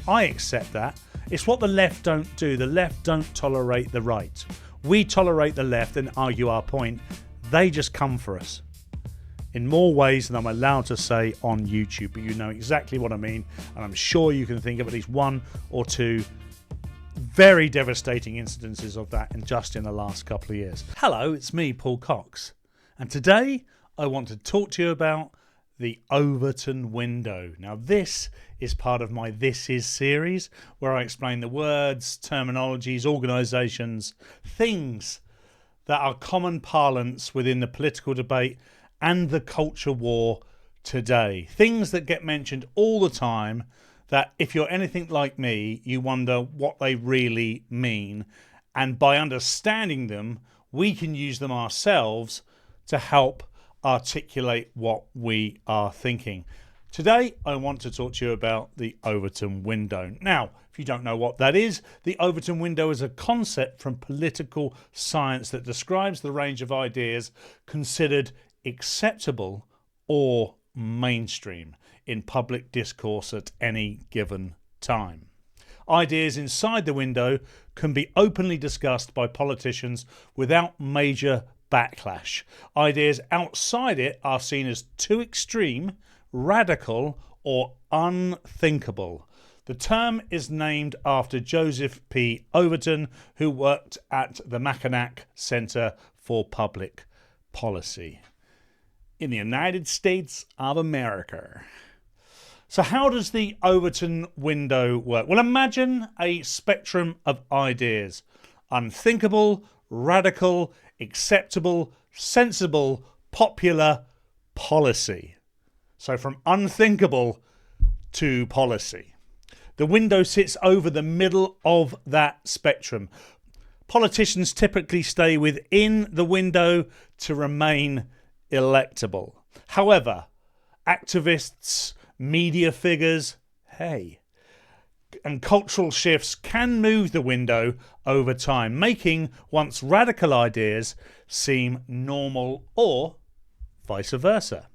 I accept that. It's what the left don't do. The left don't tolerate the right. We tolerate the left and argue our point. They just come for us in more ways than I'm allowed to say on YouTube, but you know exactly what I mean, and I'm sure you can think of at least one or two very devastating incidences of that in the last couple of years. Hello, it's me, Paul Cox, and today I want to talk to you about the Overton Window. Now, this is part of my This Is series, where I explain the words, terminologies, organisations, things that are common parlance within the political debate and the culture war today. Things that get mentioned all the time that if you're anything like me, you wonder what they really mean. And by understanding them, we can use them ourselves to help articulate what we are thinking. Today, I want to talk to you about the Overton Window. Now, if you don't know what that is, the Overton Window is a concept from political science that describes the range of ideas considered acceptable or mainstream in public discourse at any given time. Ideas inside the window can be openly discussed by politicians without major backlash. Ideas outside it are seen as too extreme, radical, or unthinkable. The term is named after Joseph P. Overton, who worked at the Mackinac Center for Public Policy in the United States of America. So how does the Overton Window work? Well, imagine a spectrum of ideas: unthinkable, radical, acceptable, sensible, popular, policy. So from unthinkable to policy. The window sits over the middle of that spectrum. Politicians typically stay within the window to remain electable. However, activists, media figures, and cultural shifts can move the window over time, making once radical ideas seem normal or vice versa.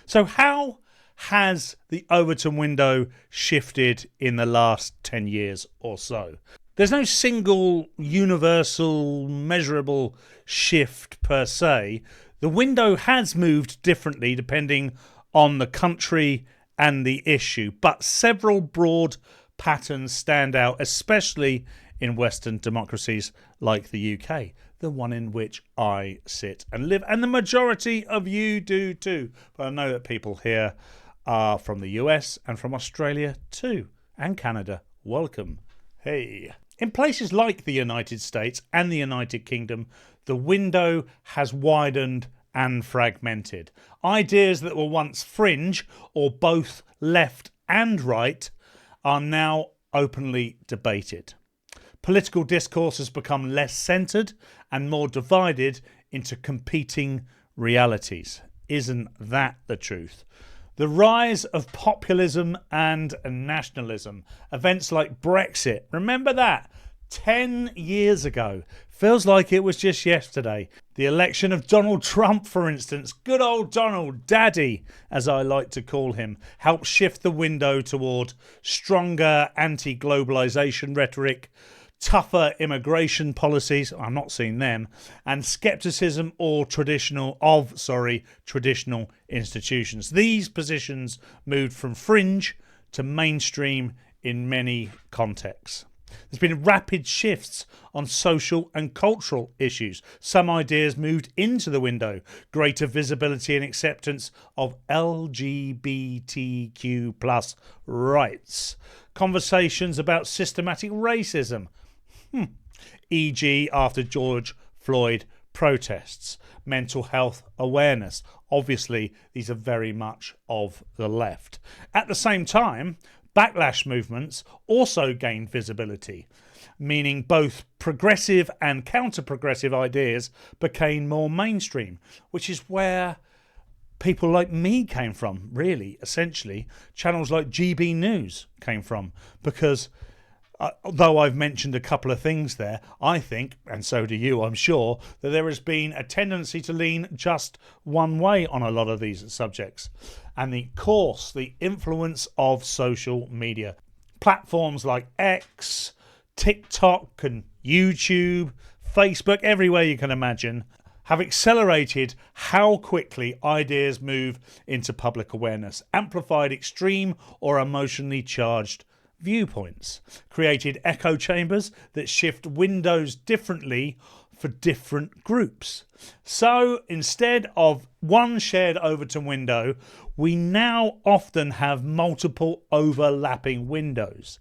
So how has the Overton Window shifted in the last 10 years or so? There's no single, universal, measurable shift per se. The window has moved differently depending on the country and the issue, but several broad patterns stand out, especially in Western democracies like the UK, the one in which I sit and live, and the majority of you do too. But I know that people here are from the US and from Australia too, and Canada. Welcome. Hey. In places like the United States and the United Kingdom, the window has widened and fragmented. Ideas that were once fringe, or both left and right, are now openly debated. Political discourse has become less centred and more divided into competing realities. Isn't that the truth? The rise of populism and nationalism. Events like Brexit. Remember that? 10 years ago. Feels like it was just yesterday. The election of Donald Trump, for instance, good old Donald, Daddy, as I like to call him, helped shift the window toward stronger anti-globalization rhetoric, tougher immigration policies, I'm not seeing them, and skepticism of traditional institutions. These positions moved from fringe to mainstream in many contexts. There's been rapid shifts on social and cultural issues. Some ideas moved into the window. Greater visibility and acceptance of LGBTQ plus rights. Conversations about systematic racism. E.g. after George Floyd protests. Mental health awareness. Obviously, these are very much of the left. At the same time, backlash movements also gained visibility, meaning both progressive and counter-progressive ideas became more mainstream, which is where people like me came from, really, essentially. Channels like GB News came from, because though I've mentioned a couple of things there, I think, and so do you, I'm sure, that there has been a tendency to lean just one way on a lot of these subjects. And the influence of social media. Platforms like X, TikTok and YouTube, Facebook, everywhere you can imagine, have accelerated how quickly ideas move into public awareness, amplified extreme or emotionally charged viewpoints, created echo chambers that shift windows differently for different groups. So instead of one shared Overton window, we now often have multiple overlapping windows.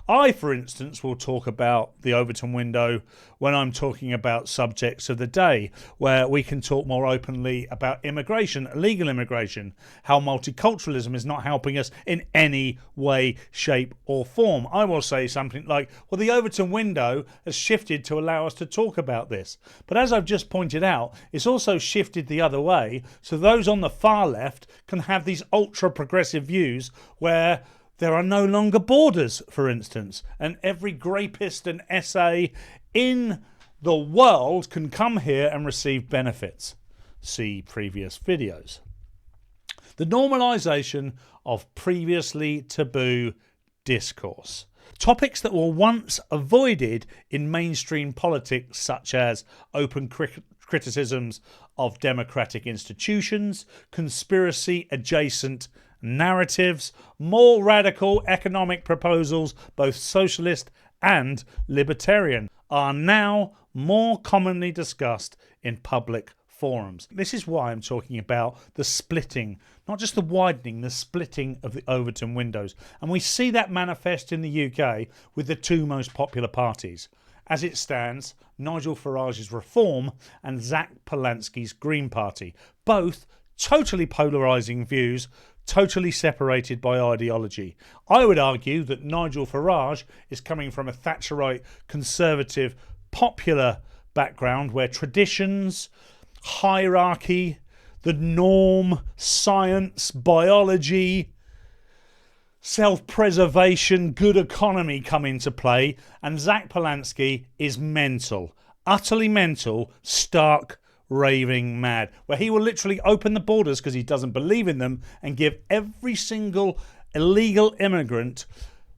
I, for instance, will talk about the Overton window when I'm talking about subjects of the day, where we can talk more openly about immigration, illegal immigration, how multiculturalism is not helping us in any way, shape or form. I will say something like, well, the Overton window has shifted to allow us to talk about this. But as I've just pointed out, it's also shifted the other way, so those on the far left can have these ultra progressive views where there are no longer borders, for instance, and every grapist and SA in the world can come here and receive benefits. See previous videos. The normalisation of previously taboo discourse. Topics that were once avoided in mainstream politics, such as open criticisms of democratic institutions, conspiracy-adjacent narratives, more radical economic proposals, both socialist and libertarian, are now more commonly discussed in public forums. This is why I'm talking about the splitting, not just the widening, the splitting of the Overton windows. And we see that manifest in the UK with the two most popular parties. As it stands, Nigel Farage's Reform and Zach Polanski's Green Party, both totally polarising views, totally separated by ideology. I would argue that Nigel Farage is coming from a Thatcherite, conservative, popular background where traditions, hierarchy, the norm, science, biology, self-preservation, good economy come into play, and Zach Polanski is mental, utterly mental, stark, raving mad, where he will literally open the borders because he doesn't believe in them and give every single illegal immigrant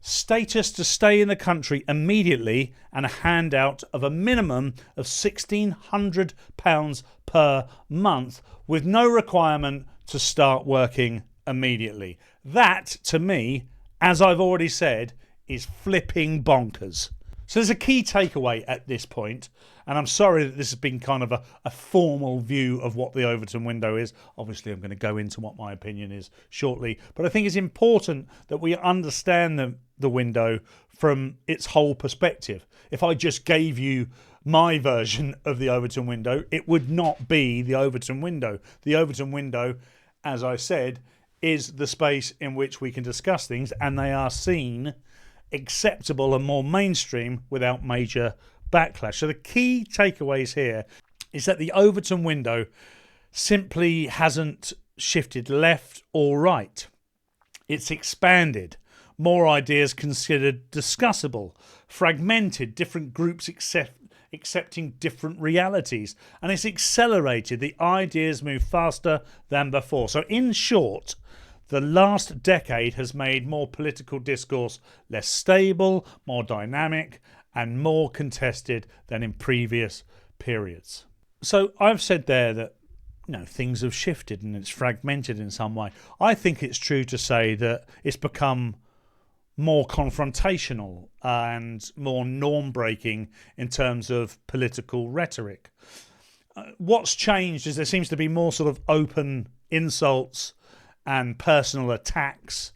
status to stay in the country immediately and a handout of a minimum of £1,600 per month with no requirement to start working immediately. That, to me, as I've already said, is flipping bonkers. So there's a key takeaway at this point, and I'm sorry that this has been kind of a formal view of what the Overton window is. Obviously, I'm going to go into what my opinion is shortly, but I think it's important that we understand the window from its whole perspective. If I just gave you my version of the Overton window, it would not be the Overton window. The Overton window, as I said, is the space in which we can discuss things, and they are seen acceptable and more mainstream without major backlash. So the key takeaways here is that the Overton window simply hasn't shifted left or right. It's expanded. More ideas considered discussable, fragmented, different groups accepting different realities, and it's accelerated. The ideas move faster than before. So in short, the last decade has made more political discourse less stable, more dynamic, and more contested than in previous periods. So I've said there that things have shifted and it's fragmented in some way. I think it's true to say that it's become more confrontational and more norm-breaking in terms of political rhetoric. What's changed is there seems to be more sort of open insults and personal attacks.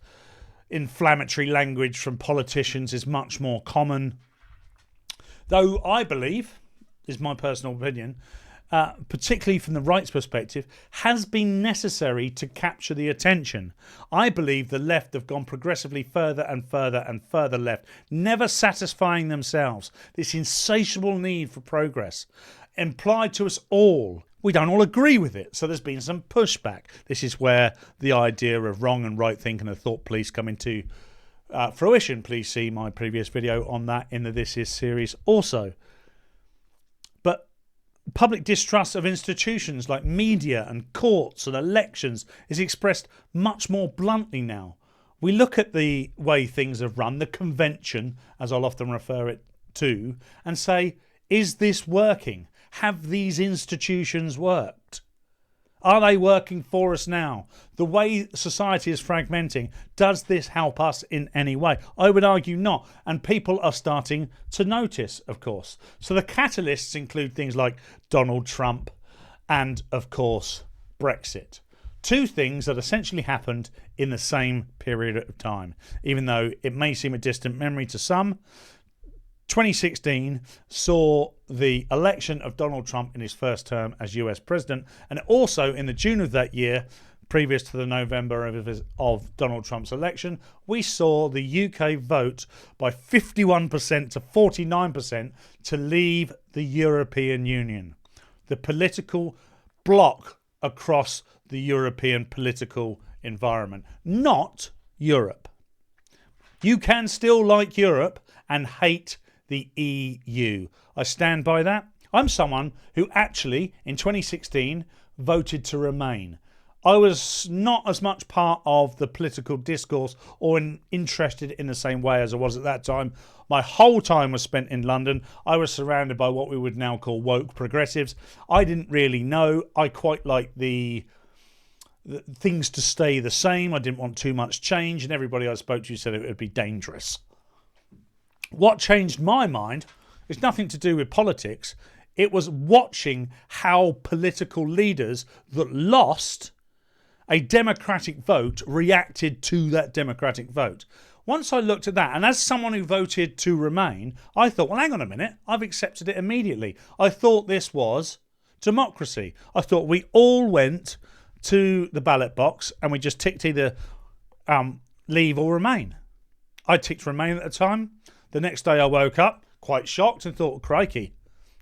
Inflammatory language from politicians is much more common. Though I believe, is my personal opinion, particularly from the right's perspective, has been necessary to capture the attention. I believe the left have gone progressively further and further and further left, never satisfying themselves. This insatiable need for progress implied to us all. We don't all agree with it, so there's been some pushback. This is where the idea of wrong and right thinking and thought police come into fruition. Please see my previous video on that in the This Is series also. But public distrust of institutions like media and courts and elections is expressed much more bluntly now. We look at the way things have run, the convention, as I'll often refer it to, and say, is this working? Have these institutions worked? Are they working for us now? The way society is fragmenting, does this help us in any way? I would argue not. And people are starting to notice, of course. So the catalysts include things like Donald Trump and, of course, Brexit. Two things that essentially happened in the same period of time, even though it may seem a distant memory to some. 2016 saw the election of Donald Trump in his first term as US president, and also in the June of that year, previous to the November of Donald Trump's election, we saw the UK vote by 51% to 49% to leave the European Union. The political bloc across the European political environment, not Europe. You can still like Europe and hate the EU. I stand by that. I'm someone who actually, in 2016, voted to remain. I was not as much part of the political discourse or interested in the same way as I was at that time. My whole time was spent in London. I was surrounded by what we would now call woke progressives. I didn't really know. I quite liked the things to stay the same. I didn't want too much change, and everybody I spoke to said it would be dangerous. What changed my mind is nothing to do with politics. It was watching how political leaders that lost a democratic vote reacted to that democratic vote. Once I looked at that, and as someone who voted to remain, I thought, well, hang on a minute, I've accepted it immediately. I thought this was democracy. I thought we all went to the ballot box and we just ticked either leave or remain. I ticked remain at the time. The next day I woke up quite shocked and thought, crikey,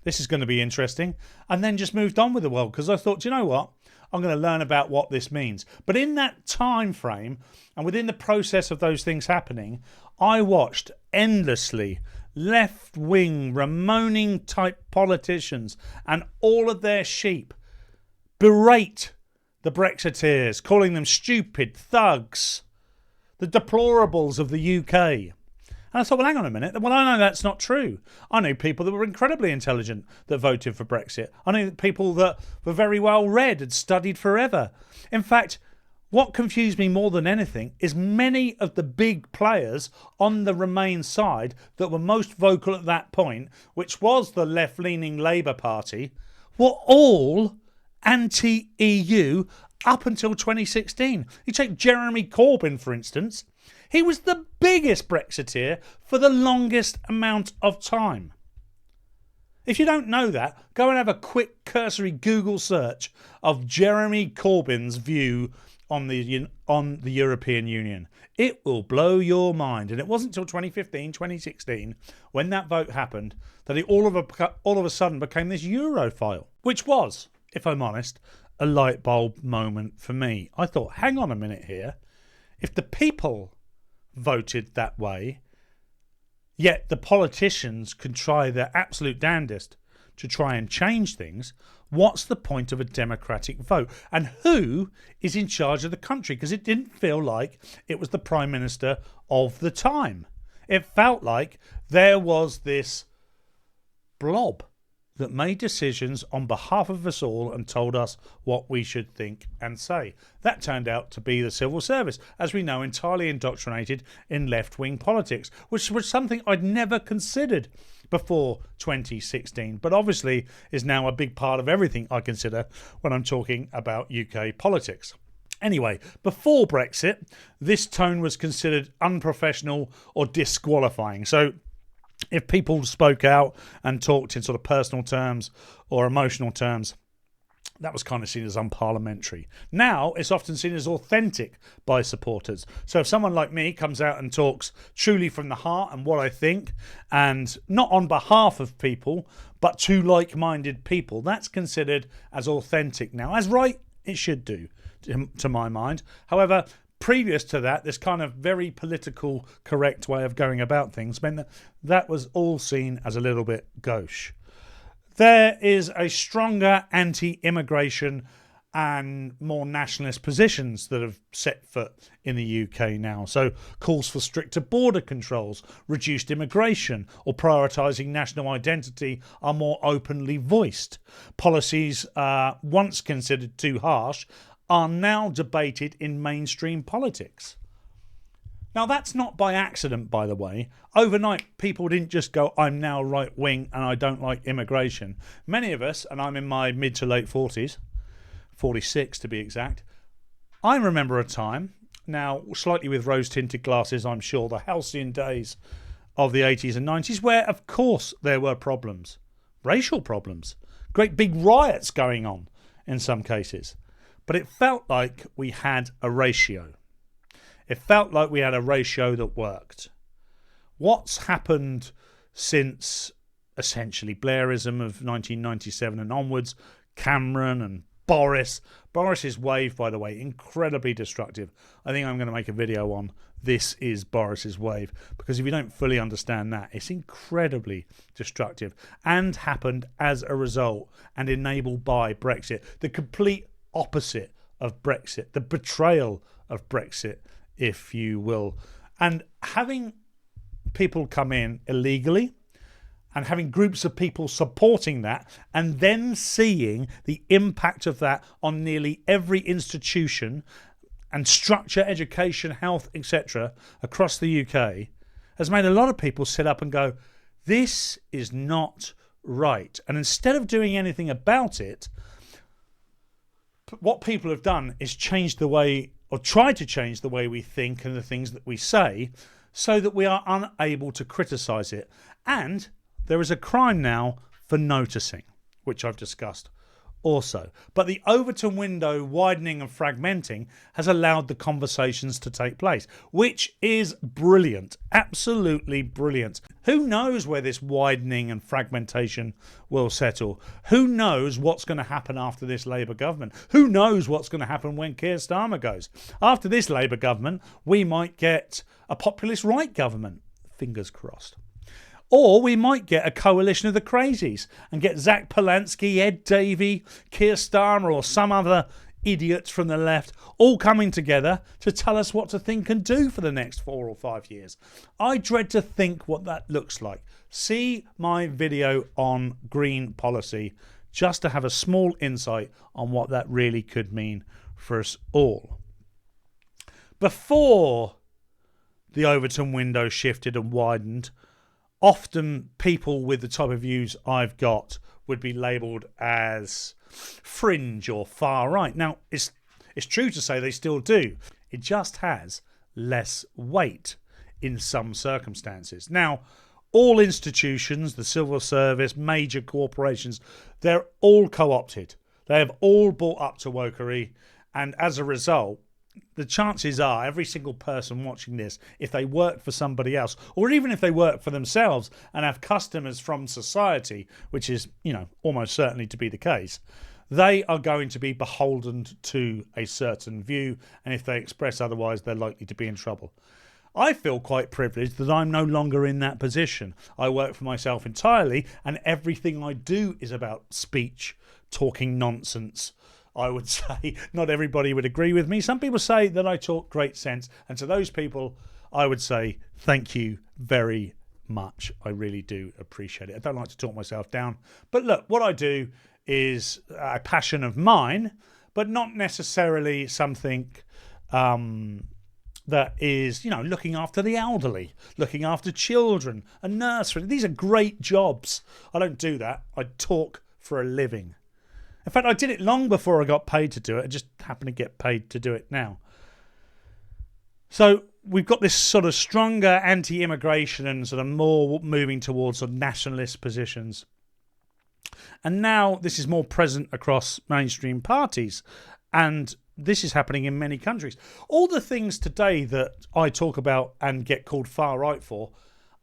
this is going to be interesting. And then just moved on with the world because I thought, do you know what? I'm going to learn about what this means. But in that time frame and within the process of those things happening, I watched endlessly left-wing, Ramoning type politicians and all of their sheep berate the Brexiteers, calling them stupid thugs, the deplorables of the UK. And I thought, well, hang on a minute. Well, I know that's not true. I know people that were incredibly intelligent that voted for Brexit. I know people that were very well read, had studied forever. In fact, what confused me more than anything is many of the big players on the Remain side that were most vocal at that point, which was the left-leaning Labour Party, were all anti-EU up until 2016. You take Jeremy Corbyn, for instance. He was the biggest Brexiteer for the longest amount of time. If you don't know that, go and have a quick cursory Google search of Jeremy Corbyn's view on the European Union. It will blow your mind. And it wasn't until 2015, 2016, when that vote happened, that he all of a sudden became this Europhile, which was, if I'm honest, a light bulb moment for me. I thought, hang on a minute here. If the people voted that way, yet the politicians could try their absolute damnedest to try and change things, what's the point of a democratic vote? And who is in charge of the country? Because it didn't feel like it was the Prime Minister of the time. It felt like there was this blob that made decisions on behalf of us all and told us what we should think and say. That turned out to be the civil service, as we know, entirely indoctrinated in left-wing politics, which was something I'd never considered before 2016, but obviously is now a big part of everything I consider when I'm talking about UK politics. Anyway, before Brexit, this tone was considered unprofessional or disqualifying. So if people spoke out and talked in sort of personal terms or emotional terms, that was kind of seen as unparliamentary. Now it's often seen as authentic by supporters. So if someone like me comes out and talks truly from the heart and what I think, and not on behalf of people, but to like-minded people, that's considered as authentic now, as right it should do, to my mind. However, previous to that, this kind of very political correct way of going about things meant that that was all seen as a little bit gauche. There is a stronger anti-immigration and more nationalist positions that have set foot in the UK now. So calls for stricter border controls, reduced immigration, or prioritising national identity are more openly voiced. Policies once considered too harsh are now debated in mainstream politics. Now, that's not by accident, by the way. Overnight, people didn't just go, I'm now right-wing and I don't like immigration. Many of us, and I'm in my mid to late 40s, 46 to be exact, I remember a time, now slightly with rose-tinted glasses, I'm sure, the halcyon days of the 80s and 90s, where, of course, there were problems. Racial problems. Great big riots going on in some cases. But it felt like we had a ratio. It felt like we had a ratio that worked. What's happened since essentially Blairism of 1997 and onwards, Cameron and Boris's wave, by the way, incredibly destructive. I think I'm going to make a video on this is Boris's wave, because if you don't fully understand that, it's incredibly destructive and happened as a result and enabled by Brexit. The complete opposite of Brexit, the betrayal of Brexit, if you will. And having people come in illegally and having groups of people supporting that and then seeing the impact of that on nearly every institution and structure, education, health, etc. across the UK has made a lot of people sit up and go, this is not right. And instead of doing anything about it, what people have done is change the way, or try to change the way we think and the things that we say, so that we are unable to criticise it. And there is a crime now for noticing, which I've discussed also. But the Overton window widening and fragmenting has allowed the conversations to take place, which is brilliant, absolutely brilliant. Who knows where this widening and fragmentation will settle? Who knows what's going to happen after this Labour government? Who knows what's going to happen when Keir Starmer goes? After this Labour government, we might get a populist right government. Fingers crossed. Or we might get a coalition of the crazies and get Zach Polanski, Ed Davey, Keir Starmer or some other idiots from the left all coming together to tell us what to think and do for the next 4 or 5 years. I dread to think what that looks like. See my video on green policy just to have a small insight on what that really could mean for us all. Before the Overton window shifted and widened, often people with the type of views I've got would be labelled as fringe or far right. Now, it's true to say they still do. It just has less weight in some circumstances. Now, all institutions, the civil service, major corporations, they're all co-opted. They have all bought up to wokery, and as a result, the chances are every single person watching this, if they work for somebody else, or even if they work for themselves and have customers from society, which is, almost certainly to be the case, they are going to be beholden to a certain view, and if they express otherwise, they're likely to be in trouble. I feel quite privileged that I'm no longer in that position. I work for myself entirely, and everything I do is about speech, talking nonsense. I would say not everybody would agree with me. Some people say that I talk great sense. And to those people, I would say thank you very much. I really do appreciate it. I don't like to talk myself down. But look, what I do is a passion of mine, but not necessarily something that is, looking after the elderly, looking after children, a nursery. These are great jobs. I don't do that. I talk for a living. In fact, I did it long before I got paid to do it. I just happen to get paid to do it now. So we've got this sort of stronger anti-immigration and sort of more moving towards sort of nationalist positions. And now this is more present across mainstream parties. And this is happening in many countries. All the things today that I talk about and get called far right for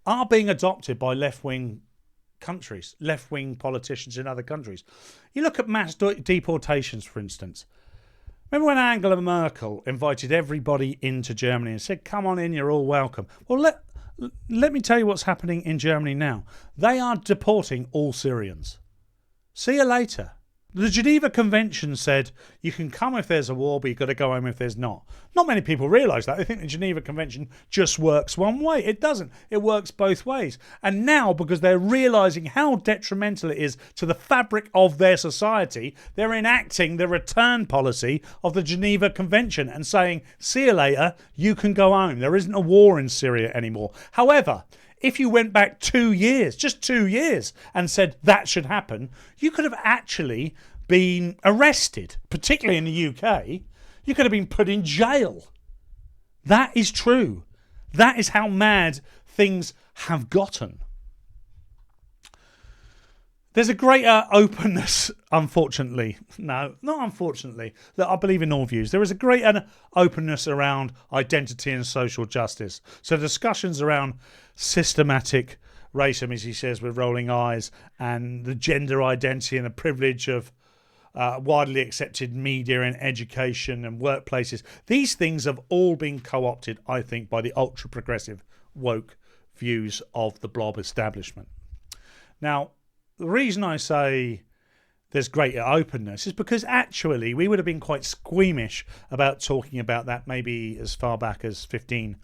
are being adopted by left-wing countries, left-wing politicians in other countries. You look at mass deportations, for instance. Remember when Angela Merkel invited everybody into Germany and said, come on in, you're all welcome. Well, let me tell you what's happening in Germany now. They are deporting all Syrians. See you later. The Geneva Convention said you can come if there's a war, but you've got to go home if there's not. Not many people realise that. They think the Geneva Convention just works one way. It doesn't. It works both ways. And now, because they're realising how detrimental it is to the fabric of their society, they're enacting the return policy of the Geneva Convention and saying, see you later, you can go home. There isn't a war in Syria anymore. However, if you went back 2 years, just 2 years, and said that should happen, you could have actually been arrested, particularly in the UK. You could have been put in jail. That is true. That is how mad things have gotten. There's a greater openness, unfortunately. No, not unfortunately. Look, I believe in all views. There is a greater openness around identity and social justice. So discussions around systematic racism, as he says, with rolling eyes, and the gender identity and the privilege of widely accepted media and education and workplaces. These things have all been co-opted, I think, by the ultra-progressive woke views of the blob establishment. Now, the reason I say there's greater openness is because actually we would have been quite squeamish about talking about that maybe as far back as 15,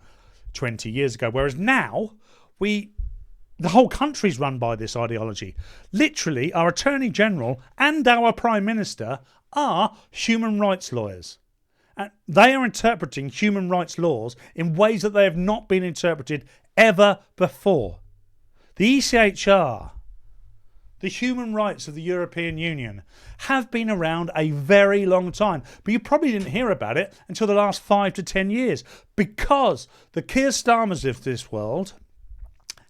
20 years ago. Whereas now, the whole country's run by this ideology. Literally, our Attorney General and our Prime Minister are human rights lawyers. And they are interpreting human rights laws in ways that they have not been interpreted ever before. The ECHR, the human rights of the European Union, have been around a very long time. But you probably didn't hear about it until the last 5 to 10 years, because the Keir Starmers of this world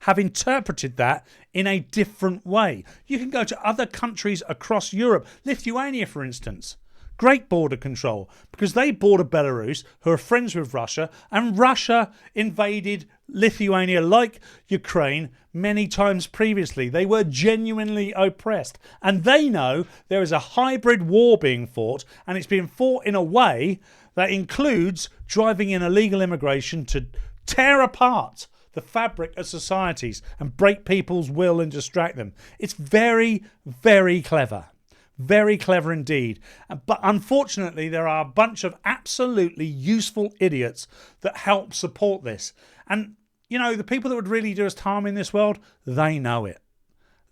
have interpreted that in a different way. You can go to other countries across Europe. Lithuania, for instance. Great border control, because they border Belarus, who are friends with Russia, and Russia invaded Lithuania, like Ukraine, many times previously. They were genuinely oppressed, and they know there is a hybrid war being fought, and it's being fought in a way that includes driving in illegal immigration to tear apart the fabric of societies and break people's will and distract them. It's very, very clever. Very clever indeed. But unfortunately, there are a bunch of absolutely useful idiots that help support this. And, you know, the people that would really do us harm in this world, they know it.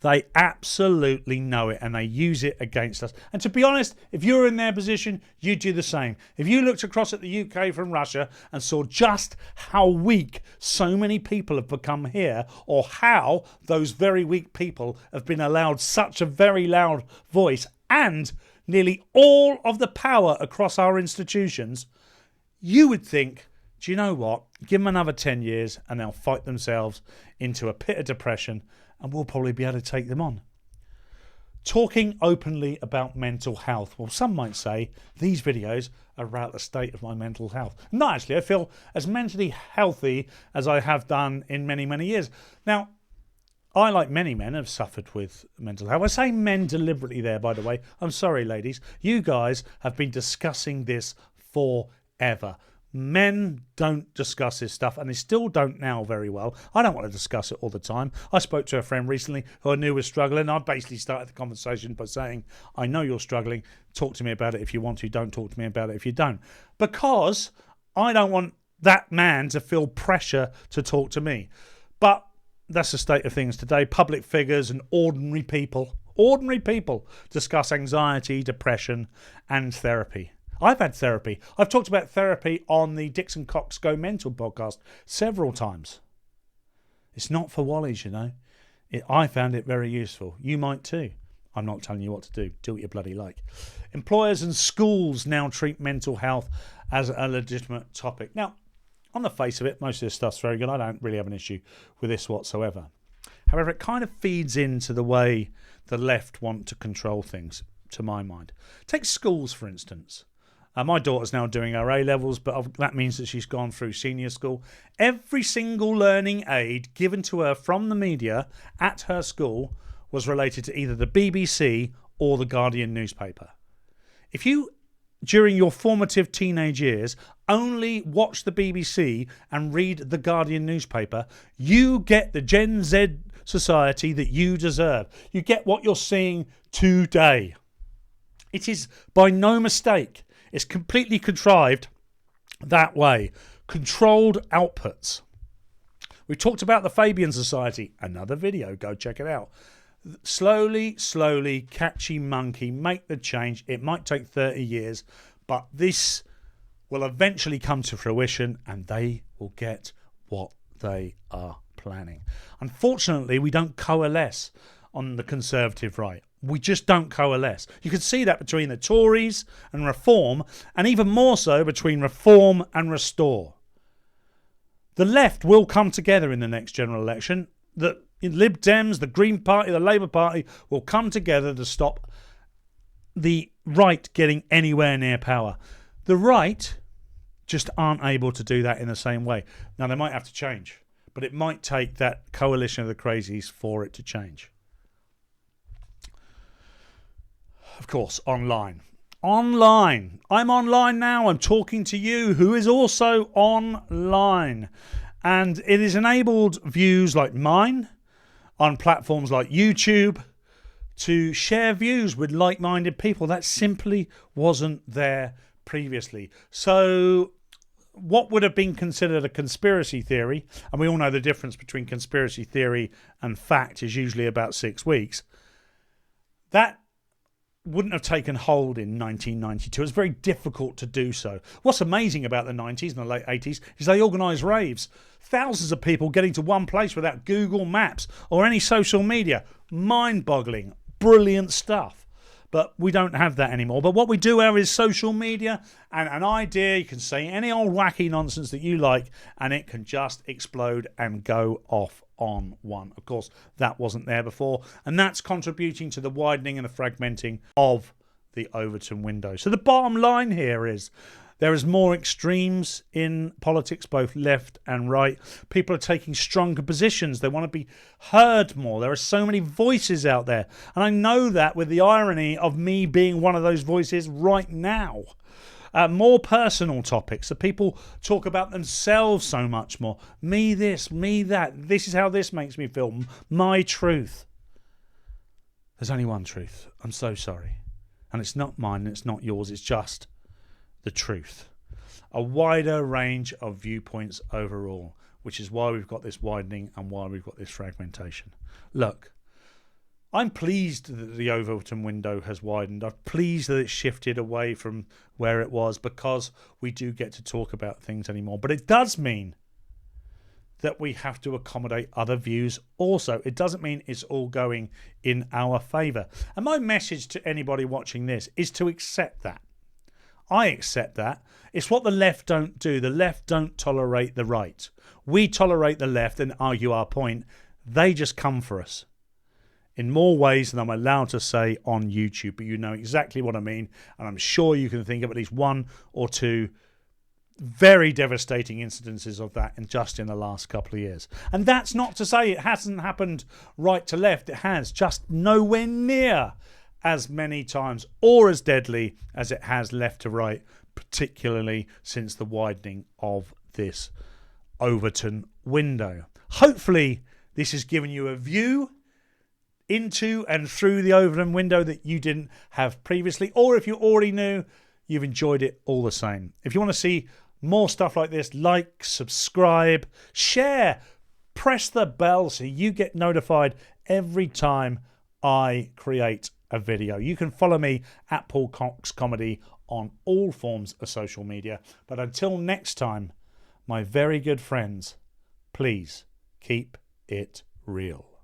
They absolutely know it, and they use it against us. And to be honest, if you were in their position, you'd do the same. If you looked across at the UK from Russia and saw just how weak so many people have become here, or how those very weak people have been allowed such a very loud voice and nearly all of the power across our institutions, you would think, do you know what? Give them another 10 years and they'll fight themselves into a pit of depression, and we'll probably be able to take them on. Talking openly about mental health. Well, some might say these videos are about the state of my mental health. No, actually, I feel as mentally healthy as I have done in many, many years. Now, I, like many men, have suffered with mental health. I say men deliberately there, by the way. I'm sorry, ladies. You guys have been discussing this forever. Men don't discuss this stuff, and they still don't now very well. I don't want to discuss it all the time. I spoke to a friend recently who I knew was struggling. I basically started the conversation by saying, I know you're struggling. Talk to me about it if you want to. Don't talk to me about it if you don't. Because I don't want that man to feel pressure to talk to me. But that's the state of things today. Public figures and ordinary people discuss anxiety, depression, and therapy. I've had therapy. I've talked about therapy on the Dixon Cox Go Mental podcast several times. It's not for wallies, you know. I found it very useful. You might too. I'm not telling you what to do. Do what you bloody like. Employers and schools now treat mental health as a legitimate topic. Now, on the face of it, most of this stuff's very good. I don't really have an issue with this whatsoever. However, it kind of feeds into the way the left want to control things, to my mind. Take schools, for instance. My daughter's now doing her A-levels, but that means that she's gone through senior school. Every single learning aid given to her from the media at her school was related to either the BBC or the Guardian newspaper. If you, during your formative teenage years, only watch the BBC and read the Guardian newspaper, you get the Gen Z society that you deserve. You get what you're seeing today. It is by no mistake. It's completely contrived that way. Controlled outputs. We talked about the Fabian Society. Another video. Go check it out. Slowly, catchy monkey, make the change. It might take 30 years, but this will eventually come to fruition and they will get what they are planning. Unfortunately, we don't coalesce on the Conservative right. We just don't coalesce. You can see that between the Tories and Reform, and even more so between Reform and Restore. The left will come together in the next general election. The Lib Dems, the Green Party, the Labour Party will come together to stop the right getting anywhere near power. The right just aren't able to do that in the same way. Now, they might have to change, but it might take that coalition of the crazies for it to change. Of course, online. Online. I'm online now. I'm talking to you who is also online. And it has enabled views like mine on platforms like YouTube to share views with like-minded people. That simply wasn't there previously. So what would have been considered a conspiracy theory, and we all know the difference between conspiracy theory and fact is usually about 6 weeks, that wouldn't have taken hold in 1992. It's very difficult to do so. What's amazing about the 90s and the late 80s is they organised raves. Thousands of people getting to one place without Google Maps or any social media. Mind-boggling. Brilliant stuff. But we don't have that anymore. But what we do have is social media and an idea. You can say any old wacky nonsense that you like and it can just explode and go off on one. Of course, that wasn't there before. And that's contributing to the widening and the fragmenting of the Overton window. So the bottom line here is there is more extremes in politics, both left and right. People are taking stronger positions. They want to be heard more. There are so many voices out there. And I know that with the irony of me being one of those voices right now. More personal topics. So people talk about themselves so much more. Me this, me that. This is how this makes me feel. My truth. There's only one truth. I'm so sorry. And it's not mine and it's not yours. It's just the truth. A wider range of viewpoints overall, which is why we've got this widening and why we've got this fragmentation. Look, I'm pleased that the Overton window has widened. I'm pleased that it's shifted away from where it was because we do get to talk about things anymore. But it does mean that we have to accommodate other views also. It doesn't mean it's all going in our favour. And my message to anybody watching this is to accept that. I accept that. It's what the left don't do. The left don't tolerate the right. We tolerate the left and argue our point. They just come for us in more ways than I'm allowed to say on YouTube. But you know exactly what I mean. And I'm sure you can think of at least one or two very devastating incidences of that in the last couple of years. And that's not to say it hasn't happened right to left. It has, just nowhere near as many times or as deadly as it has left to right, particularly since the widening of this Overton window. Hopefully this has given you a view into and through the Overton window that you didn't have previously, or if you already knew, you've enjoyed it all the same. If you want to see more stuff like this, like, subscribe, share, press the bell so you get notified every time I create a video. You can follow me at Paul Cox Comedy on all forms of social media. But until next time, my very good friends, please keep it real.